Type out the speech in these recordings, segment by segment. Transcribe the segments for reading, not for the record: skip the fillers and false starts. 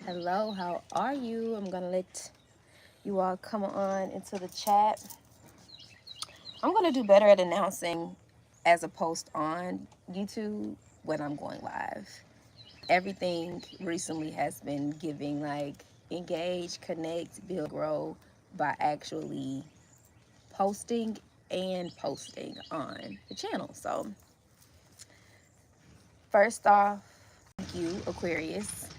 Hello, how are you? I'm gonna let you all come on into the chat. I'm gonna do better at announcing as a post on YouTube when I'm going live. Everything recently has been giving like engage, connect, build, grow by actually posting and posting on the channel. So first off, thank you, Aquarius.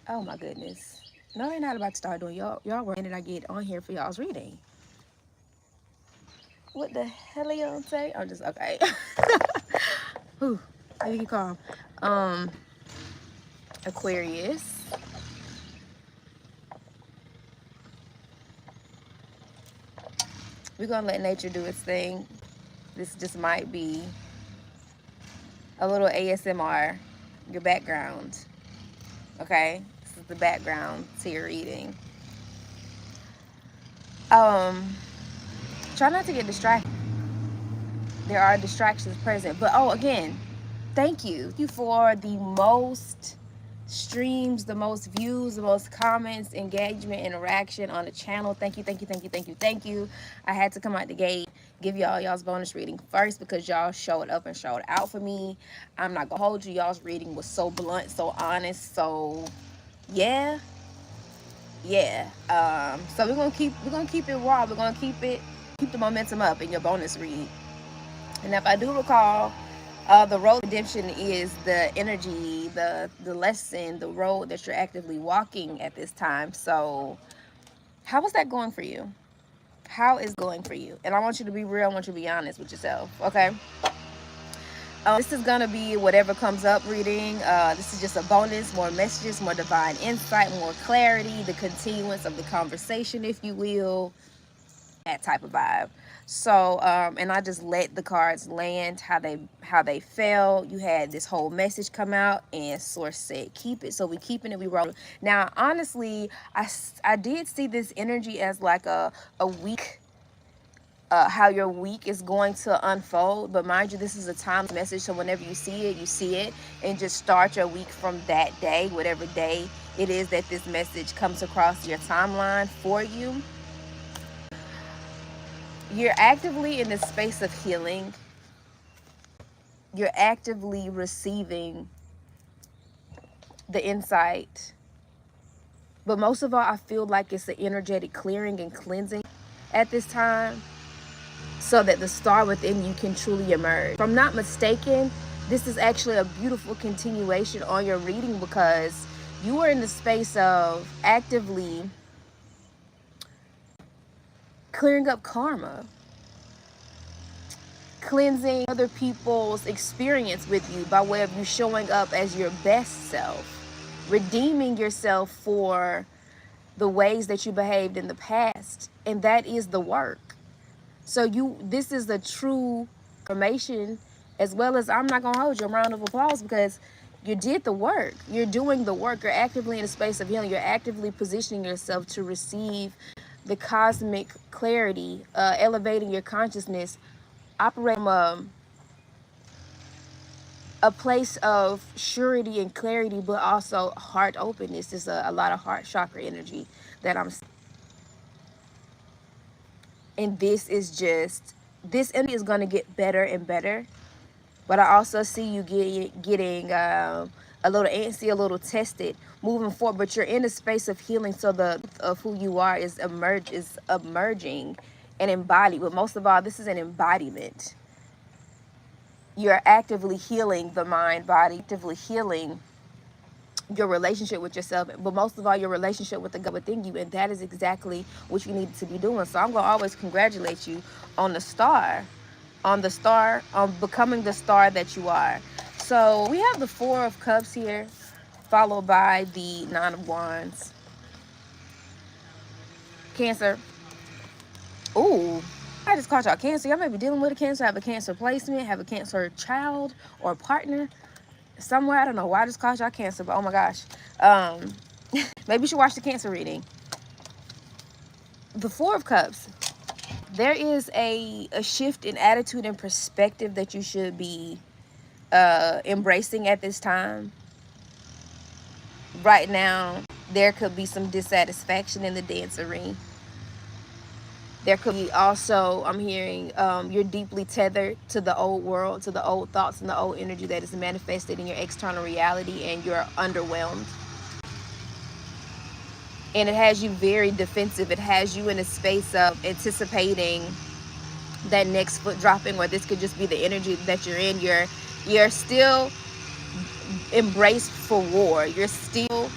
Oh my goodness. No, they're not about to start doing y'all were did I get on here for y'all's reading. What the hell are y'all say? I'm just okay. Whew, let me get calm. Aquarius. We're gonna let nature do its thing. This just might be a little ASMR, your background. Okay? This is the background to your reading. Try not to get distracted. There are distractions present. But again, thank you. Thank you for the most streams, the most views, the most comments, engagement, interaction on the channel. Thank you, thank you, thank you, thank you, thank you. I had to come out the gate, give y'all's bonus reading first because y'all showed up and showed out for me. I'm not gonna hold you. Y'all's reading was so blunt, so honest, so yeah. So we're gonna keep it raw. We're gonna keep the momentum up in your bonus read. And if I do recall, the road redemption is the energy, the lesson, the road that you're actively walking at this time. So how is that going for you? How is going for you? And I want you to be real. I want you to be honest with yourself. Okay. This is gonna be whatever comes up reading. This is just a bonus, more messages, more divine insight, more clarity, the continuance of the conversation, if you will, that type of vibe. So and I just let the cards land how they fell. You had this whole message come out and source said keep it, so we keeping it, we roll. Now honestly, I did see this energy as like a week, how your week is going to unfold. But mind you, this is a time message, so whenever you see it, and just start your week from that day, whatever day it is that this message comes across your timeline for you. You're actively in the space of healing. You're actively receiving the insight. But most of all, I feel like it's an energetic clearing and cleansing at this time so that the star within you can truly emerge. If I'm not mistaken, this is actually a beautiful continuation on your reading because you are in the space of actively clearing up karma, cleansing other people's experience with you by way of you showing up as your best self, redeeming yourself for the ways that you behaved in the past. And that is the work. So this is a true affirmation, as well as I'm not gonna hold you a round of applause because you did the work. You're doing the work. You're actively in a space of healing. You're actively positioning yourself to receive the cosmic clarity, elevating your consciousness, operating from a place of surety and clarity, but also heart openness. There's a lot of heart chakra energy that I'm seeing. And this energy is going to get better and better. But I also see you getting a little antsy, a little tested moving forward. But you're in a space of healing, so of who you are is emerging and embodied. But most of all, this is an embodiment. You're actively healing the mind, body, actively healing your relationship with yourself, but most of all, your relationship with the God within you. And that is exactly what you need to be doing. So I'm going to always congratulate you on on becoming the star that you are. So we have the Four of Cups here, followed by the Nine of Wands. Cancer. Ooh, I just caught y'all Cancer. Y'all may be dealing with a Cancer, have a Cancer placement, have a Cancer child or partner somewhere. I don't know why I just caught y'all Cancer, but oh my gosh. Maybe you should watch the Cancer reading. The Four of Cups. There is a shift in attitude and perspective that you should be embracing at this time. Right now, There could be some dissatisfaction in the dancery. There could be also, I'm hearing, you're deeply tethered to the old world, to the old thoughts and the old energy that is manifested in your external reality, and you're underwhelmed. And it has you very defensive. It has you in a space of anticipating that next foot dropping, or this could just be the energy that you're in. You're still embraced for war. You're still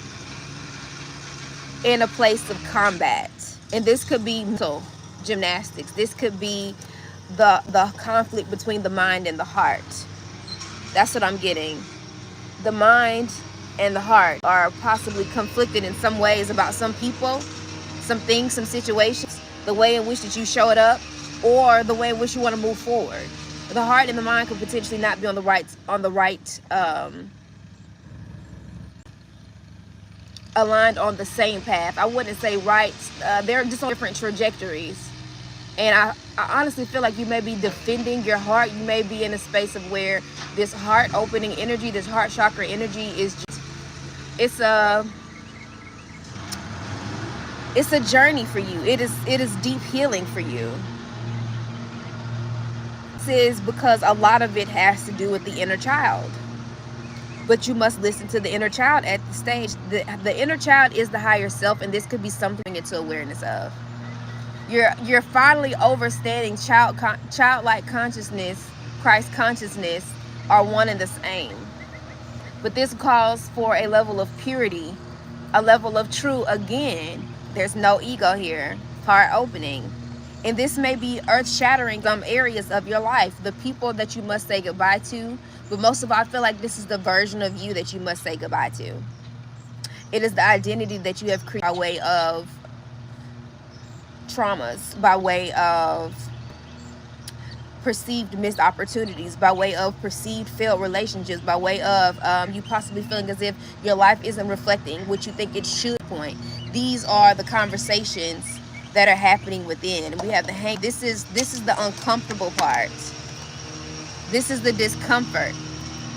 in a place of combat. And this could be mental gymnastics. This could be the conflict between the mind and the heart. That's what I'm getting. The mind and the heart are possibly conflicted in some ways about some people, some things, some situations, the way in which that you showed up, or the way in which you want to move forward. The heart and the mind could potentially not be on the right aligned on the same path. I wouldn't say right. They're just on different trajectories. And I honestly feel like you may be defending your heart. You may be in a space of where this heart opening energy, this heart chakra energy is just, it's a journey for you. It is deep healing for you. This is because a lot of it has to do with the inner child. But you must listen to the inner child at the stage. The inner child is the higher self, and this could be something into awareness of. You're finally understanding childlike consciousness, Christ consciousness are one and the same. But this calls for a level of purity, a level of true, again, there's no ego here, heart opening. And this may be earth-shattering some areas of your life, the people that you must say goodbye to. But most of all, I feel like this is the version of you that you must say goodbye to. It is the identity that you have created by way of traumas, by way of perceived missed opportunities, by way of perceived failed relationships, by way of you possibly feeling as if your life isn't reflecting what you think it should point. These are the conversations that are happening within. And we have the this is the uncomfortable part. This is the discomfort.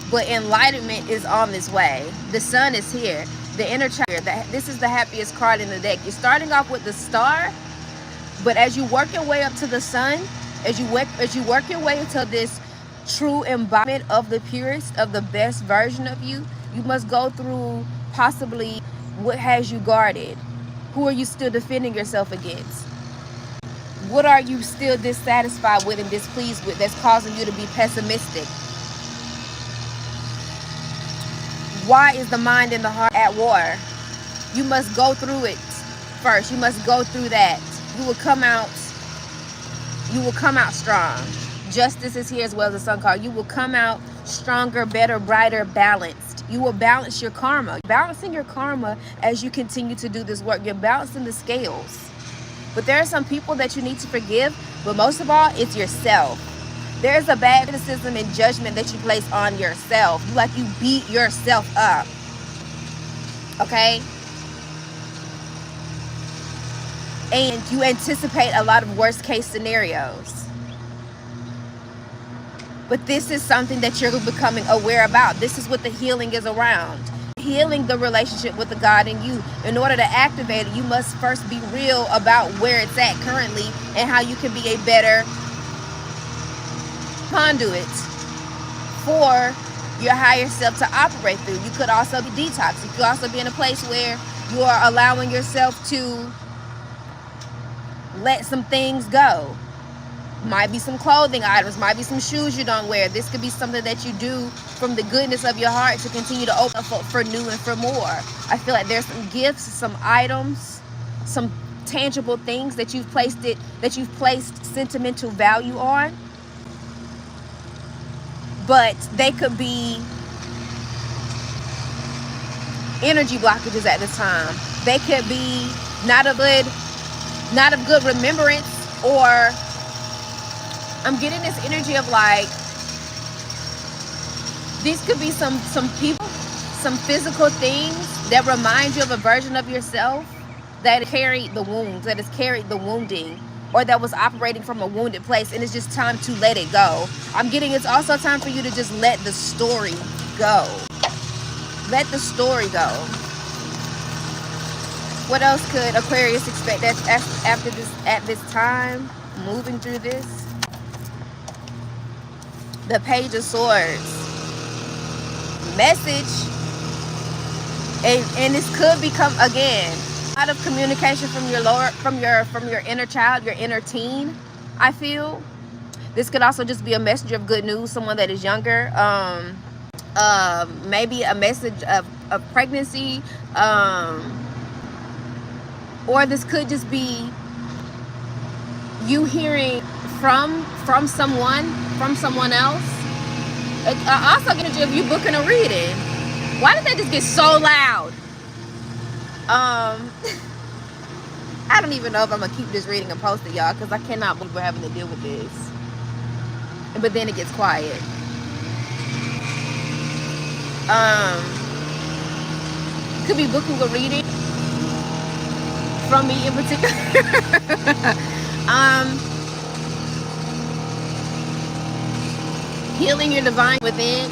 But enlightenment is on this way. The sun is here. The inner child. This is the happiest card in the deck. You're starting off with the star, but as you work your way up to the sun, as you work your way into this true embodiment of the purest, of the best version of you, you must go through possibly what has you guarded. Who are you still defending yourself against? What are you still dissatisfied with and displeased with that's causing you to be pessimistic? Why is the mind and the heart at war? You must go through it first. You must go through that. You will come out strong. Justice is here as well as the sun card. You will come out stronger, better, brighter, balanced. You will balance your karma. Balancing your karma as you continue to do this work. You're balancing the scales. But there are some people that you need to forgive, but most of all, it's yourself. There's a bad criticism and judgment that you place on yourself. Like you beat yourself up. Okay? And you anticipate a lot of worst case scenarios. But this is something that you're becoming aware about. This is what the healing is around. Healing the relationship with the God in you. In order to activate it, you must first be real about where it's at currently and how you can be a better conduit for your higher self to operate through. You could also be detox. You could also be in a place where you are allowing yourself to let some things go. Might be some clothing items, might be some shoes you don't wear. This could be something that you do from the goodness of your heart to continue to open up for new and for more. I feel like there's some gifts, some items, some tangible things that you've placed sentimental value on. But they could be energy blockages at this time. They could be not of good remembrance, or I'm getting this energy of like, these could be some people, some physical things that remind you of a version of yourself that carried the wounds, that has carried the wounding, or that was operating from a wounded place, and it's just time to let it go. I'm getting it's also time for you to just let the story go. Let the story go. What else could Aquarius expect after this, at this time, moving through this? The Page of Swords. Message. And this could become, again, a lot of communication from your your inner child, your inner teen, I feel. This could also just be a message of good news, someone that is younger. Maybe a message of pregnancy. Or this could just be you hearing from someone else. Also get energy of you booking a reading. Why did that just get so loud? I don't even know if I'm gonna keep this reading and post it, y'all, because I cannot believe we're having to deal with this. But then it gets quiet. Could be booking a reading from me in particular. Healing your divine within.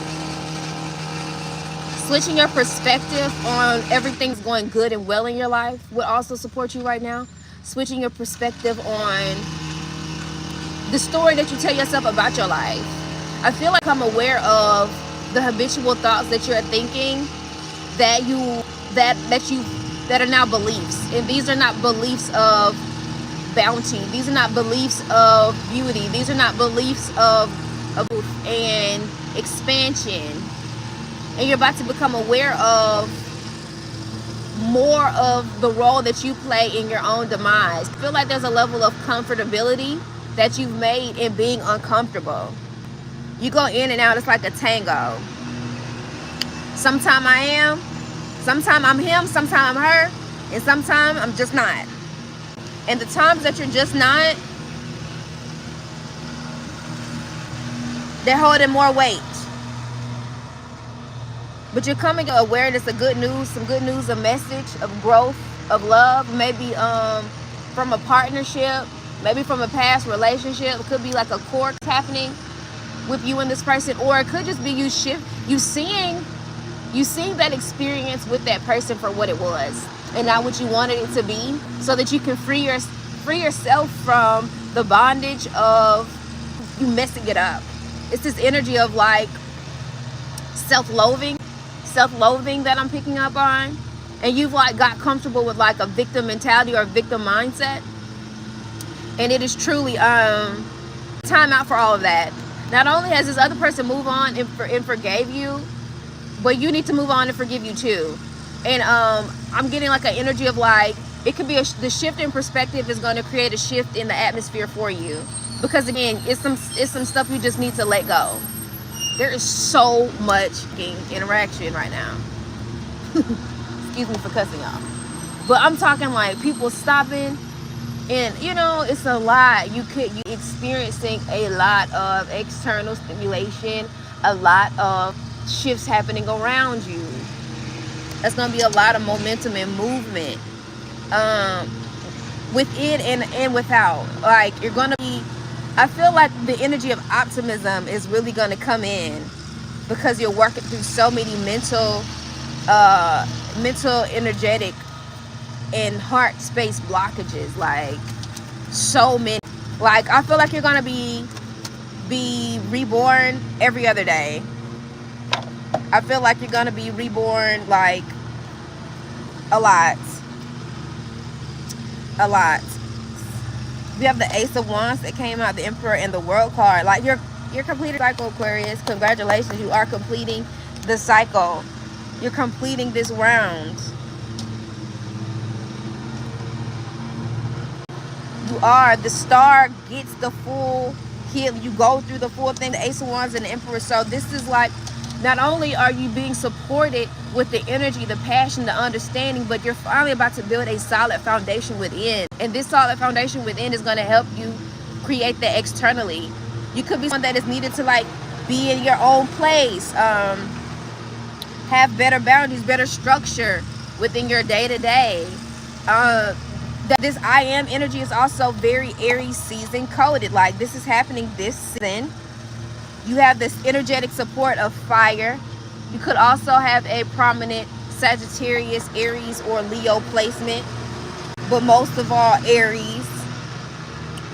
Switching your perspective on everything's going good and well in your life would also support you right now. Switching your perspective on the story that you tell yourself about your life. I feel like I'm aware of the habitual thoughts that you're thinking that are now beliefs. And these are not beliefs of bounty. These are not beliefs of beauty. These are not beliefs of and expansion. And you're about to become aware of more of the role that you play in your own demise. I feel like there's a level of comfortability that you've made in being uncomfortable. You go in and out, it's like a tango. Sometimes I am, sometimes I'm him, sometimes I'm her, and sometimes I'm just not. And the times that you're just not, they're holding more weight. But you're coming to awareness of good news, some good news, a message of growth, of love, maybe from a partnership, maybe from a past relationship. It could be like a court happening with you and this person, or it could just be you seeing that experience with that person for what it was and not what you wanted it to be, so that you can free yourself from the bondage of you messing it up. It's this energy of like self-loathing that I'm picking up on, and you've like got comfortable with like a victim mentality or a victim mindset, and it is truly time out for all of that. Not only has this other person moved on and forgave you, but you need to move on and forgive you too. And I'm getting like an energy of like, it could be the shift in perspective is going to create a shift in the atmosphere for you, because again, it's some stuff you just need to let go. There is so much interaction right now. Excuse me for cussing y'all. But I'm talking like people stopping, and you know, it's a lot. You experiencing a lot of external stimulation, a lot of shifts happening around you. There's gonna be a lot of momentum and movement within and without. Like you're gonna be, I feel like the energy of optimism is really going to come in, because you're working through so many mental, energetic, and heart space blockages. Like so many. Like I feel like you're going to be reborn every other day. I feel like you're going to be reborn like a lot. We have the Ace of Wands that came out, the Emperor, and the World card. Like you're completing the cycle, Aquarius. Congratulations, you are completing the cycle. You're completing this round. You are. The star gets the full heal. You go through the full thing, the Ace of Wands and the Emperor. So this is like, not only are you being supported with the energy, the passion, the understanding, but you're finally about to build a solid foundation within. And this solid foundation within is going to help you create that externally. You could be someone that is needed to like be in your own place, have better boundaries, better structure within your day-to-day. This I am energy is also very Aries season coded. Like this is happening this season. You have this energetic support of fire. You could also have a prominent Sagittarius, Aries, or Leo placement but most of all Aries.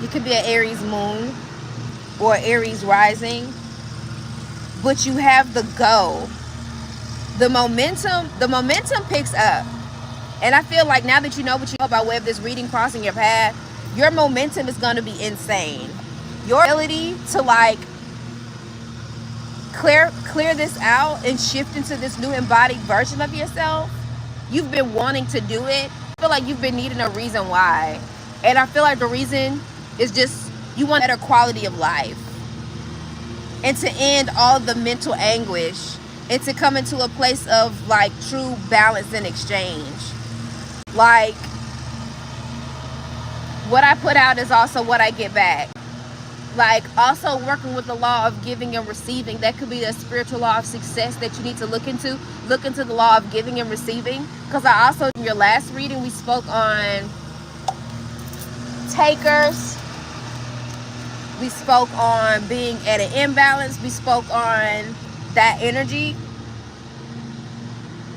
You could be an Aries moon or Aries rising, but you have the go. The momentum picks up. And I feel like now that you know what you know by way of this reading crossing your path, your momentum is going to be insane. Your ability to like clear this out and shift into this new embodied version of yourself, you've been wanting to do it. I feel like you've been needing a reason why. And I feel like the reason is just you want a better quality of life. And to end all the mental anguish and to come into a place of like true balance and exchange. Like, what I put out is also what I get back. Like, also working with the law of giving and receiving. That could be a spiritual law of success that you need to look into. Look into the law of giving and receiving. Because I also, in your last reading, we spoke on takers. We spoke on being at an imbalance. We spoke on that energy.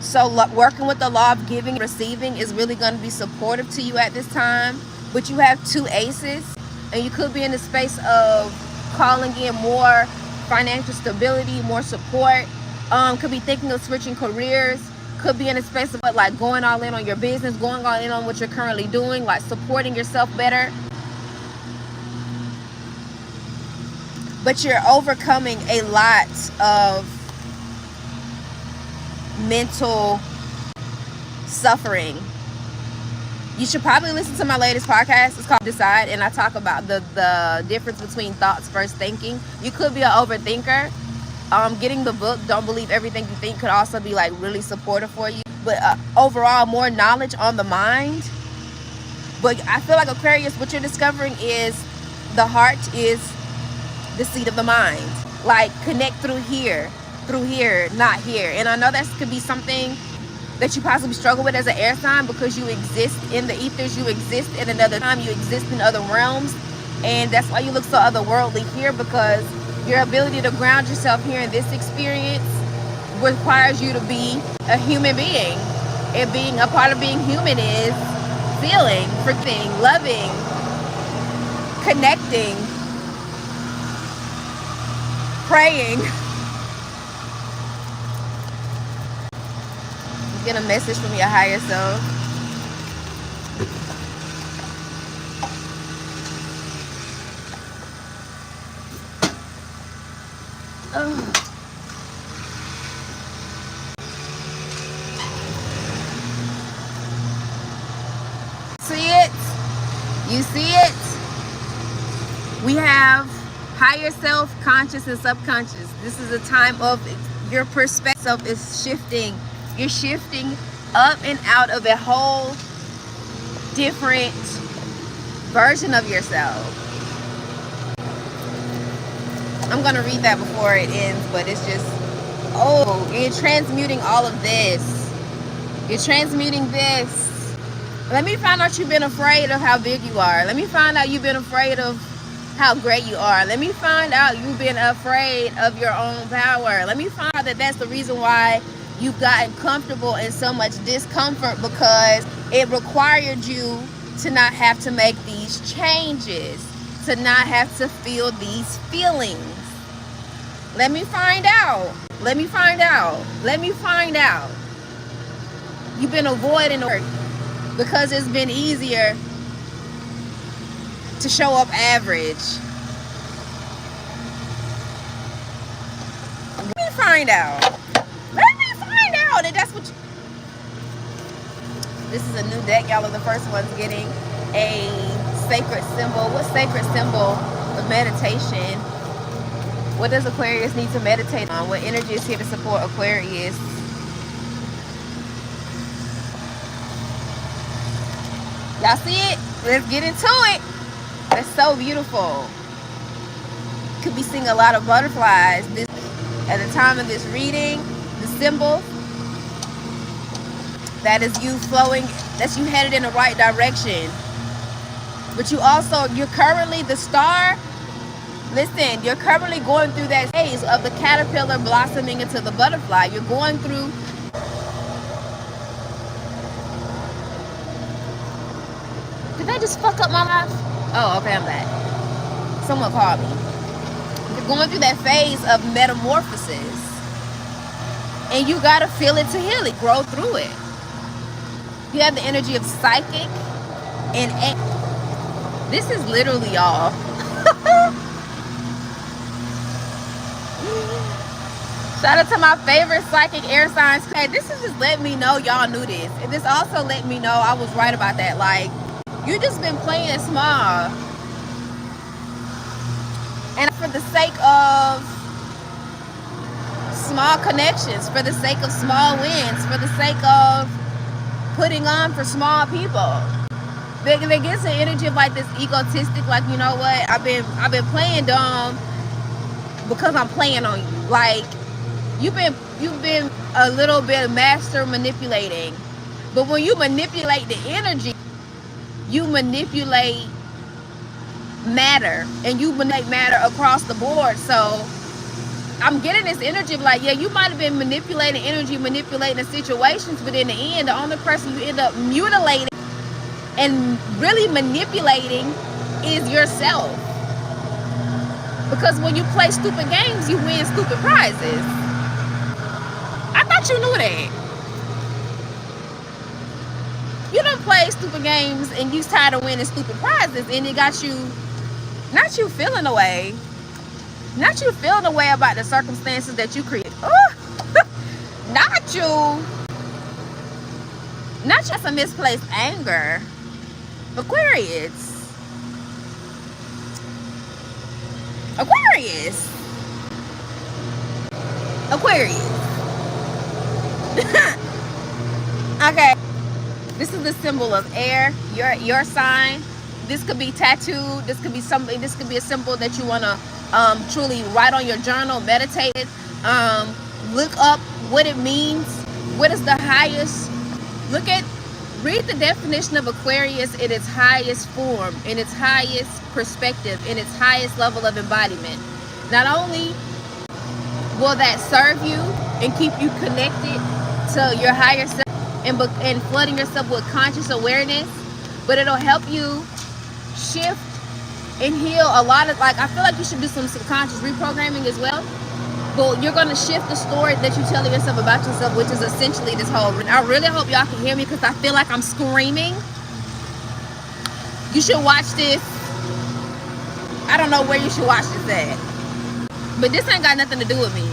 So working with the law of giving and receiving is really going to be supportive to you at this time. But you have 2 aces, and you could be in the space of calling in more financial stability, more support. Could be thinking of switching careers. Could be in a space of like going all in on your business, going all in on what you're currently doing, like supporting yourself better. But you're overcoming a lot of mental suffering. You should probably listen to my latest podcast. It's called Decide, and I talk about the difference between thoughts versus thinking. You could be an overthinker. Getting the book Don't Believe Everything You Think could also be like really supportive for you. But overall, more knowledge on the mind. But I feel like Aquarius, what you're discovering is the heart is the seat of the mind. Like, connect through here, not here. And I know that could be something that you possibly struggle with as an air sign, because you exist in the ethers, you exist in another time, you exist in other realms, and that's why you look so otherworldly here, because your ability to ground yourself here in this experience requires you to be a human being. And being a part of being human is feeling, forgiving, loving, connecting, praying. Get a message from your higher self. Oh. See it? You see it? We have higher self, conscious, and subconscious. This is a time of your perspective is shifting. You're shifting up and out of a whole different version of yourself. I'm going to read that before it ends, but it's just, oh, you're transmuting all of this. You're transmuting this. Let me find out you've been afraid of how big you are. Let me find out you've been afraid of how great you are. Let me find out you've been afraid of your own power. Let me find out that that's the reason why you've gotten comfortable in so much discomfort, because it required you to not have to make these changes, to not have to feel these feelings. Let me find out. Let me find out. Let me find out. You've been avoiding work because it's been easier to show up average. Let me find out. And that's what this is a new deck, y'all. Are the first ones getting a sacred symbol. What sacred symbol of meditation? What does Aquarius need to meditate on? What energy is here to support Aquarius? Y'all see it? Let's get into it. That's so beautiful. Could be seeing a lot of butterflies this at the time of this reading. The symbol that is you flowing, that's you headed in the right direction. But you're currently the star. Listen, you're currently going through that phase of the caterpillar blossoming into the butterfly. You're going through Did they just fuck up my life? Oh, okay, I'm back. Someone called me. You're going through that phase of metamorphosis. And you gotta feel it to heal it. Grow through it. You have the energy of psychic and this is literally y'all. Shout out to my favorite psychic air signs. Hey, this is just letting me know y'all knew this. And this also let me know I was right about that. Like, you just been playing small. And for the sake of small connections, for the sake of small wins, for the sake of putting on for small people. They gets an energy of like this egotistic, like, you know what, I've been playing dumb because I'm playing on you. Like, you've been a little bit master manipulating. But when you manipulate the energy, you manipulate matter, and you manipulate matter across the board. So I'm getting this energy of like, yeah, you might have been manipulating energy, manipulating the situations, but in the end, the only person you end up mutilating and really manipulating is yourself. Because when you play stupid games, you win stupid prizes. I thought you knew that. You done play stupid games and you tired of winning stupid prizes, and it got you, not you feeling away, not you feeling away about the circumstances that you create. Not you. Not just a misplaced anger. Aquarius. Aquarius. Aquarius. Okay. This is the symbol of air, your sign. This could be tattooed. This could be something. This could be a symbol that you want to truly write on your journal, meditate it, look up what it means. What is the highest? Read the definition of Aquarius in its highest form, in its highest perspective, in its highest level of embodiment. Not only will that serve you and keep you connected to your higher self and flooding yourself with conscious awareness, but it'll help you shift and heal a lot of, like, I feel like you should do some subconscious reprogramming as well. But you're going to shift the story that you're telling yourself about yourself, which is essentially this whole, I really hope y'all can hear me because I feel like I'm screaming. You should watch this. I don't know where you should watch this at, but this ain't got nothing to do with me.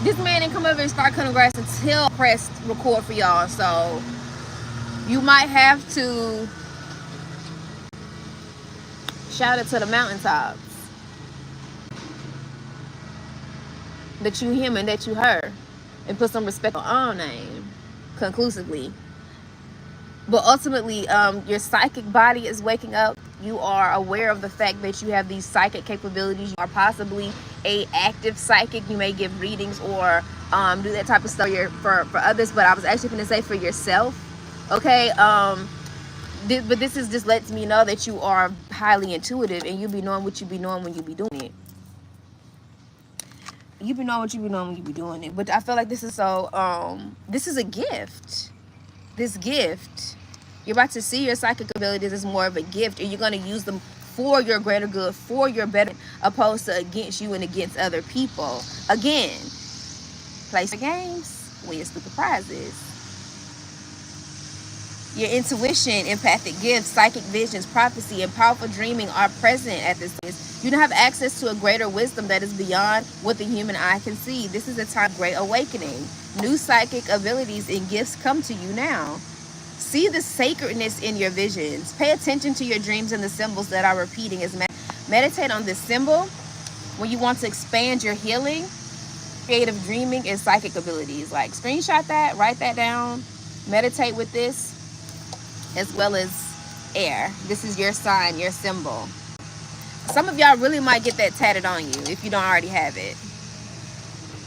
This man didn't come over and start cutting grass until I pressed record for y'all. So you might have to shout it to the mountaintops that you him and that you her, and put some respect on our name conclusively. But ultimately, your psychic body is waking up. You are aware of the fact that you have these psychic capabilities. You are possibly a active psychic. You may give readings or do that type of stuff for others, but I was actually going to say for yourself. Okay, but this is just lets me know that you are highly intuitive, and you be knowing what you be knowing when you be doing it. You be knowing what you be knowing when you be doing it. But I feel like this is so, this is a gift. This gift, you're about to see your psychic abilities as more of a gift, and you're going to use them for your greater good, for your better, opposed to against you and against other people. Again, play some games, win stupid prizes. Your intuition, empathic gifts, psychic visions, prophecy, and powerful dreaming are present at this time. You don't have access to a greater wisdom that is beyond what the human eye can see. This is a time of great awakening. New psychic abilities and gifts come to you now. See the sacredness in your visions. Pay attention to your dreams and the symbols that are repeating. Meditate on this symbol when you want to expand your healing, creative dreaming, and psychic abilities. Like, screenshot that, write that down, meditate with this, as well as air. This is your sign, your symbol. Some of y'all really might get that tatted on you if you don't already have it.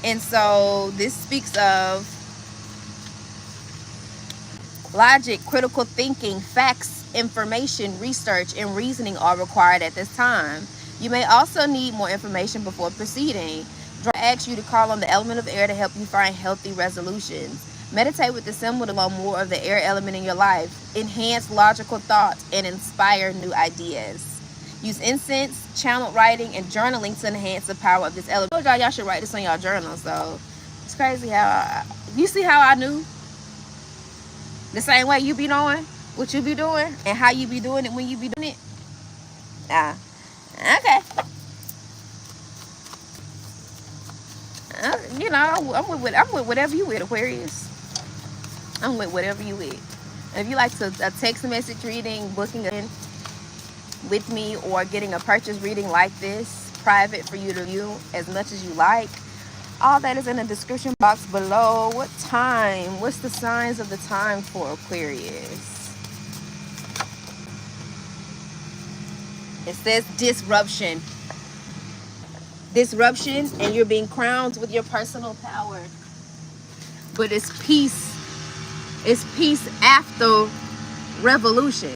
And so this speaks of logic, critical thinking, facts, information, research, and reasoning are required at this time. You may also need more information before proceeding. I ask you to call on the element of air to help you find healthy resolutions. Meditate with the symbol to learn more of the air element in your life. Enhance logical thoughts and inspire new ideas. Use incense, channel writing, and journaling to enhance the power of this element. I told y'all should write this on y'all journal. So it's crazy how you see how I knew the same way you be knowing what you be doing and how you be doing it when you be doing it. Okay. You know, I'm with whatever you with, Aquarius. I'm with whatever you with. And if you like to a text message reading, booking in with me, or getting a purchase reading like this, private for you to view as much as you like, all that is in the description box below. What time? What's the signs of the time for Aquarius? It says disruption. Disruption, and you're being crowned with your personal power. But it's peace. It's peace after revolution.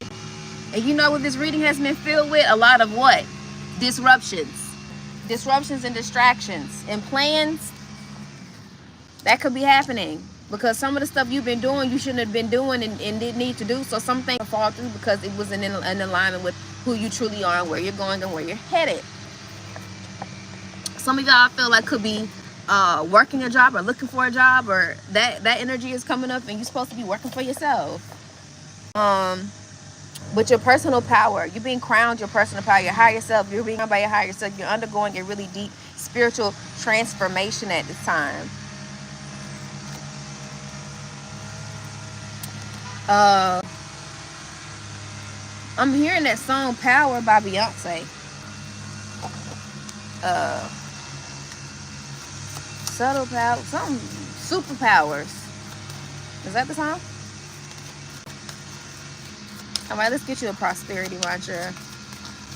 And you know what this reading has been filled with? A lot of what? Disruptions. Disruptions and distractions. And plans that could be happening. Because some of the stuff you've been doing, you shouldn't have been doing and didn't need to do. So some things fall through because it wasn't in alignment with who you truly are and where you're going and where you're headed. Some of y'all feel like could be working a job or looking for a job, or that energy is coming up and you're supposed to be working for yourself. But your personal power, you're being crowned your personal power, your higher self, you're being crowned by your higher self. You're undergoing a really deep spiritual transformation at this time. I'm hearing that song Power by Beyonce. Subtle power, something, superpowers. Is that the song? All right, let's get you a prosperity mantra.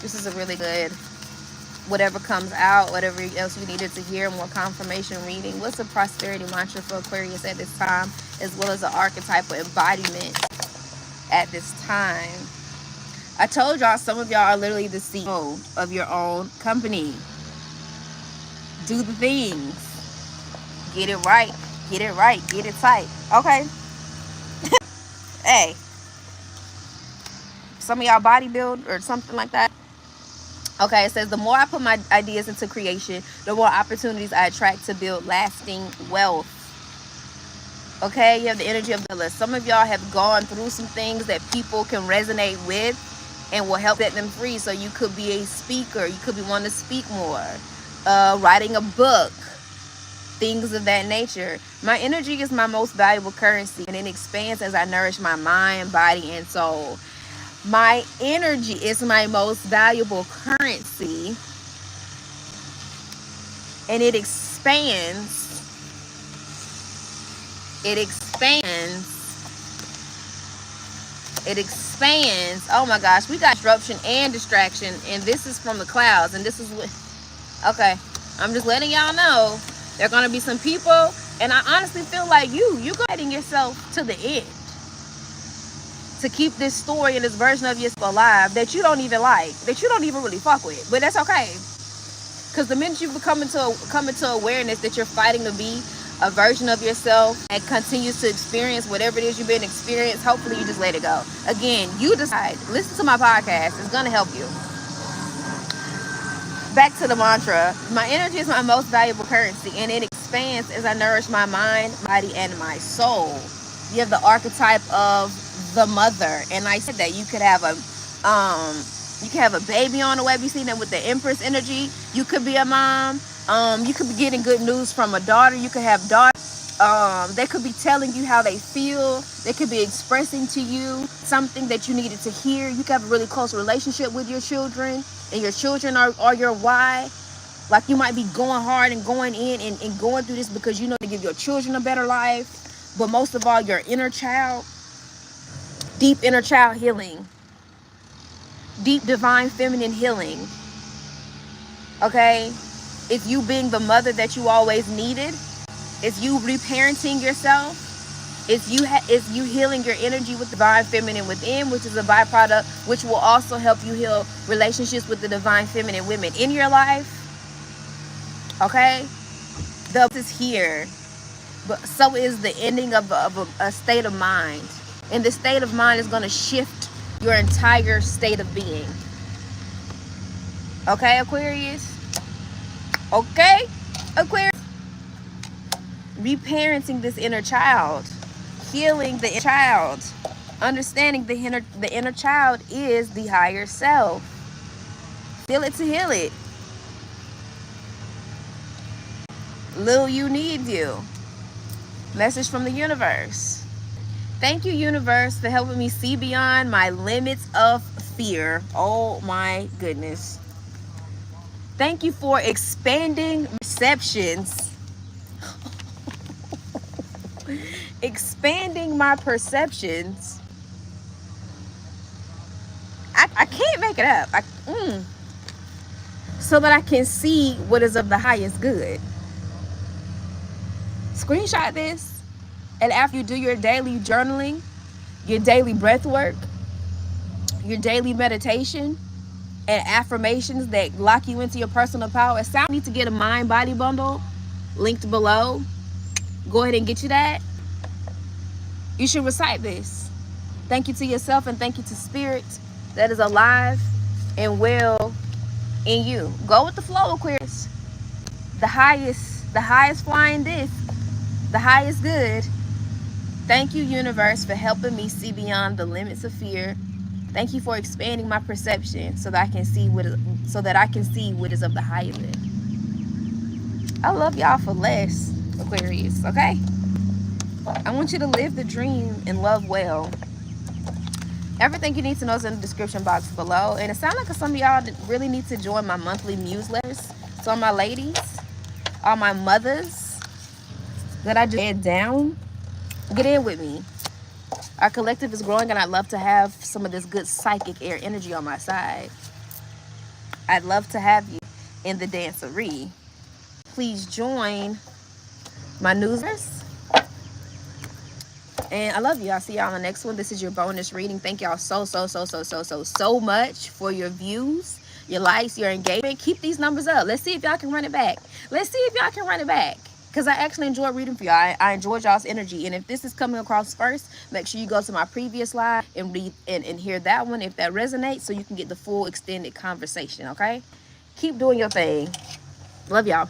This is a really good, whatever comes out, whatever else you needed to hear, more confirmation reading. What's a prosperity mantra for Aquarius at this time, as well as an archetypal embodiment at this time? I told y'all some of y'all are literally the CEO of your own company. Do the things. Get it right. Get it right. Get it tight. Okay. Hey. Some of y'all bodybuild or something like that. Okay, it says the more I put my ideas into creation, the more opportunities I attract to build lasting wealth. Okay, you have the energy of the list. Some of y'all have gone through some things that people can resonate with and will help set them free. So you could be a speaker. You could be wanting to speak more. Writing a book. Things of that nature. My energy is my most valuable currency, and it expands as I nourish my mind, body, and soul. My energy is my most valuable currency, and it expands. It expands. It expands. Oh my gosh, we got disruption and distraction, and this is from the clouds, and this is what. Okay, I'm just letting y'all know. There are going to be some people, and I honestly feel like you're guiding yourself to the end to keep this story and this version of yourself alive that you don't even like, that you don't even really fuck with. But that's okay, because the minute you come into awareness that you're fighting to be a version of yourself and continues to experience whatever it is you've been experiencing, hopefully you just let it go. Again, you decide. Listen to my podcast. It's going to help you. Back to the mantra. My energy is my most valuable currency, and it expands as I nourish my mind, body, and my soul. You have the archetype of the mother, and I said that you could have a baby on the way. You seen that with the Empress energy. You could be a mom. You could be getting good news from a daughter. You could have daughters. They could be telling you how they feel. They could be expressing to you something that you needed to hear. You could have a really close relationship with your children, and your children are your why. Like you might be going hard and going in and going through this because you know to give your children a better life. But most of all, your inner child, deep inner child healing, deep divine feminine healing. Okay? It's you being the mother that you always needed. It's you reparenting yourself. It's you healing your energy with divine feminine within, which is a byproduct, which will also help you heal relationships with the divine feminine women in your life. Okay? The is here. but so is the ending of a state of mind. And the state of mind is going to shift your entire state of being. Okay, Aquarius? Okay, Aquarius? Reparenting this inner child. Healing the inner child. Understanding the inner child is the higher self. Feel it to heal it. Little you need you. Message from the universe. Thank you, universe, for helping me see beyond my limits of fear. Oh my goodness. Thank you for expanding perceptions. Expanding my perceptions. I can't make it up. So that I can see what is of the highest good. Screenshot this, and after you do your daily journaling, your daily breath work, your daily meditation, and affirmations that lock you into your personal power, you need to get a mind body bundle linked below. Go ahead and get you that. You should recite this. Thank you to yourself and thank you to spirit that is alive and well in you. Go with the flow, Aquarius. The highest flying disc, the highest good. Thank you, universe, for helping me see beyond the limits of fear. Thank you for expanding my perception so that I can see what is of the highest good. I love y'all for less, Aquarius, okay? I want you to live the dream and love well. Everything you need to know is in the description box below. And it sounds like some of y'all really need to join my monthly newsletters. So my ladies, all my mothers that I just head down, get in with me. Our collective is growing, and I'd love to have some of this good psychic air energy on my side. I'd love to have you in the dancery. Please join my newsletters. And I love you. I'll see y'all on the next one. This is your bonus reading. Thank y'all so much for your views, your likes, your engagement. Keep these numbers up. Let's see if y'all can run it back. Because I actually enjoy reading for y'all. I enjoyed y'all's energy. And if this is coming across first, make sure you go to my previous live and read and hear that one if that resonates, so you can get the full extended conversation, okay? Keep doing your thing. Love y'all.